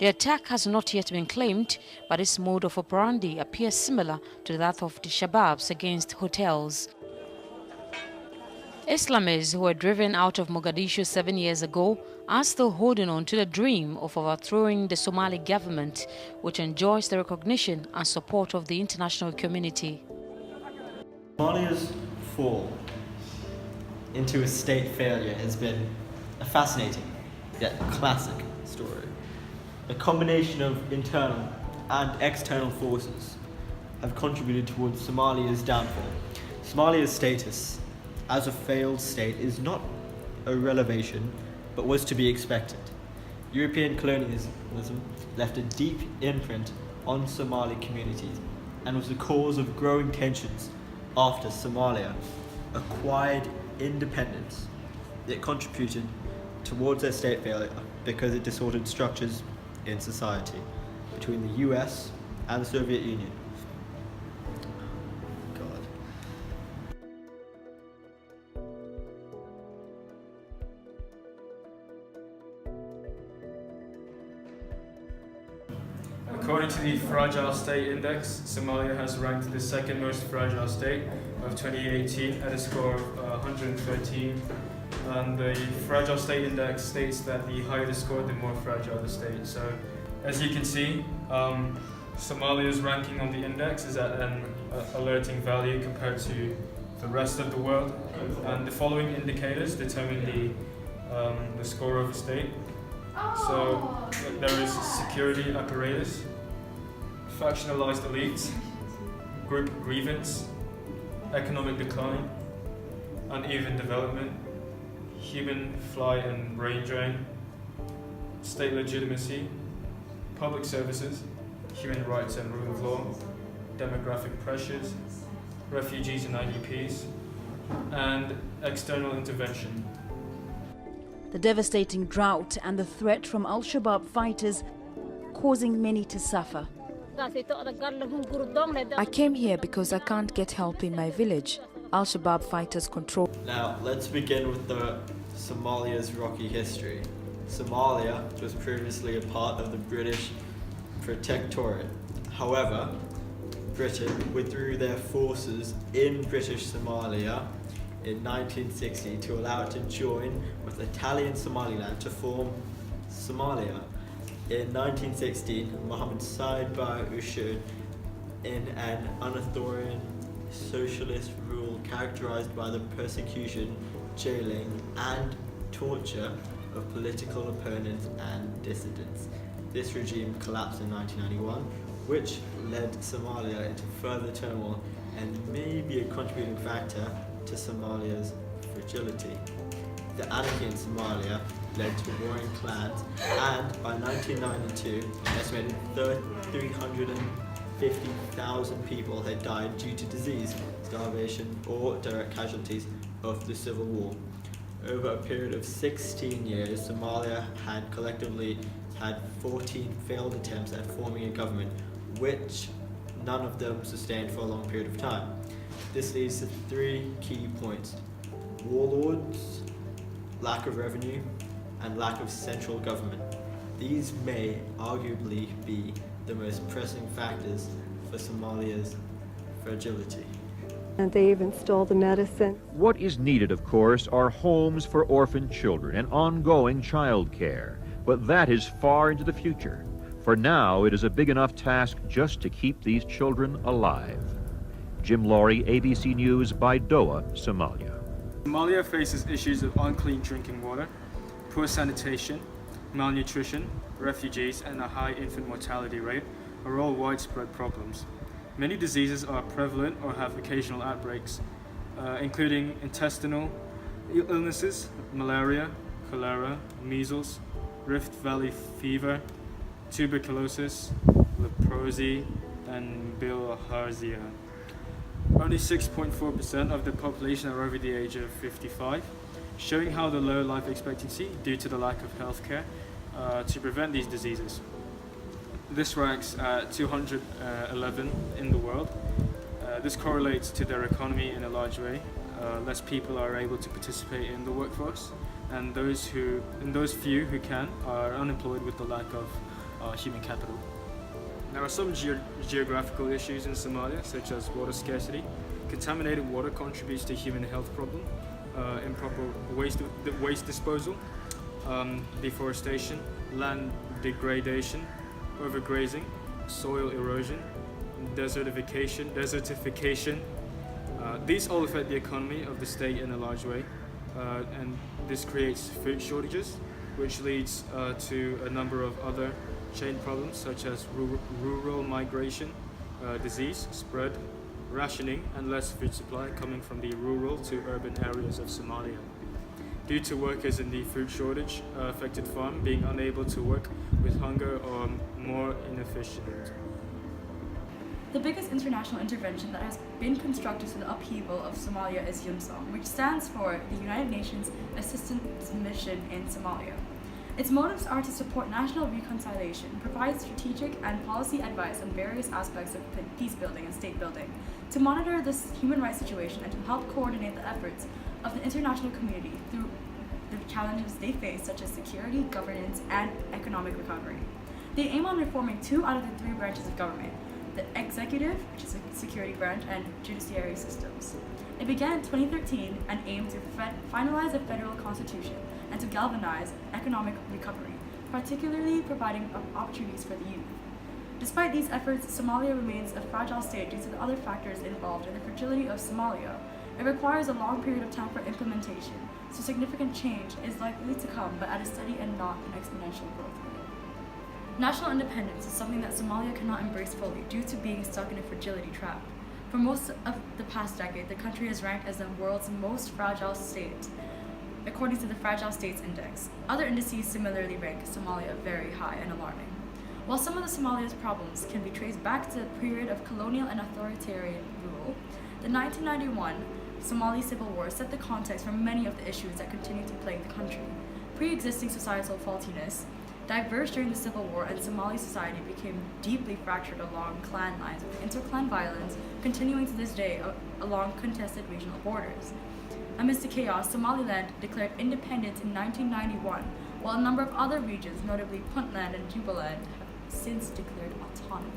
The attack has not yet been claimed, but its mode of operandi appears similar to that of the Shababs against hotels. Islamists who were driven out of Mogadishu 7 years ago are still holding on to the dream of overthrowing the Somali government, which enjoys the recognition and support of the international community. Somalia's fall into a state failure has been a fascinating yet classic story. A combination of internal and external forces have contributed towards Somalia's downfall. Somalia's status as a failed state is not a revelation, but was to be expected. European colonialism left a deep imprint on Somali communities and was the cause of growing tensions after Somalia acquired independence. It contributed towards their state failure because it distorted structures in society between the US and the Soviet Union. According to the Fragile State Index, Somalia has ranked the second most fragile state of 2018 at a score of 113. And the Fragile State Index states that the higher the score, the more fragile the state. So, as you can see, Somalia's ranking on the index is at an alerting value compared to the rest of the world. And the following indicators determine the score of a state. So there is security apparatus, factionalized elites, group grievance, economic decline, uneven development, human fly and brain drain, state legitimacy, public services, human rights and rule of law, demographic pressures, refugees and IDPs, and external intervention. The devastating drought and the threat from Al-Shabaab fighters causing many to suffer. I came here because I can't get help in my village. Al-Shabaab fighters control. Now, let's begin with Somalia's rocky history. Somalia was previously a part of the British Protectorate. However, Britain withdrew their forces in British Somalia in 1960 to allow it to join with Italian Somaliland to form Somalia. In 1916, Mohammed Said Bar ushered in an authoritarian socialist rule characterized by the persecution, jailing, and torture of political opponents and dissidents. This regime collapsed in 1991, which led Somalia into further turmoil and may be a contributing factor to Somalia's fragility. The anarchy in Somalia led to warring clans, and by 1992, an estimated 350,000 people had died due to disease, starvation, or direct casualties of the civil war. Over a period of 16 years, Somalia had collectively had 14 failed attempts at forming a government, which none of them sustained for a long period of time. This leads to three key points: warlords, lack of revenue, and lack of central government. These may arguably be the most pressing factors for Somalia's fragility. And they even stole the medicine. What is needed, of course, are homes for orphan children and ongoing child care. But that is far into the future. For now, it is a big enough task just to keep these children alive. Jim Laurie, ABC News, Baidoa, Somalia. Somalia faces issues of unclean drinking water, poor sanitation, malnutrition, refugees, and a high infant mortality rate are all widespread problems. Many diseases are prevalent or have occasional outbreaks, including intestinal illnesses, malaria, cholera, measles, Rift Valley fever, tuberculosis, leprosy, and bilharzia. Only 6.4% of the population are over the age of 55, showing how the low life expectancy due to the lack of healthcare to prevent these diseases. This ranks at 211 in the world. This correlates to their economy in a large way. Less people are able to participate in the workforce, and those few who can are unemployed with the lack of human capital. There are some geographical issues in Somalia, such as water scarcity. Contaminated water contributes to human health problem, improper waste disposal, deforestation, land degradation, overgrazing, soil erosion, desertification. These all affect the economy of the state in a large way, and this creates food shortages, which leads to a number of other chain problems such as rural migration, disease spread, rationing, and less food supply coming from the rural to urban areas of Somalia. Due to workers in the food shortage affected farm being unable to work with hunger or more inefficient. The biggest international intervention that has been constructed to the upheaval of Somalia is UNSOM, which stands for the United Nations Assistance Mission in Somalia. Its motives are to support national reconciliation, provide strategic and policy advice on various aspects of peace building and state building, to monitor the human rights situation, and to help coordinate the efforts of the international community through the challenges they face, such as security, governance, and economic recovery. They aim on reforming 2 out of the 3 branches of government: the executive, which is a security branch, and judiciary systems. It began in 2013 and aimed to finalize a federal constitution and to galvanize economic recovery, particularly providing opportunities for the youth. Despite these efforts, Somalia remains a fragile state due to the other factors involved in the fragility of Somalia. It requires a long period of time for implementation, so significant change is likely to come, but at a steady and not an exponential growth rate. National independence is something that Somalia cannot embrace fully due to being stuck in a fragility trap. For most of the past decade, the country is ranked as the world's most fragile state, according to the Fragile States Index. Other indices similarly rank Somalia very high and alarming. While some of the Somalia's problems can be traced back to the period of colonial and authoritarian rule, the 1991 Somali Civil War set the context for many of the issues that continue to plague the country. Pre-existing societal faultiness diverged during the Civil War, and Somali society became deeply fractured along clan lines, with inter-clan violence continuing to this day along contested regional borders. Amidst the chaos, Somaliland declared independence in 1991, while a number of other regions, notably Puntland and Jubaland, have since declared autonomy.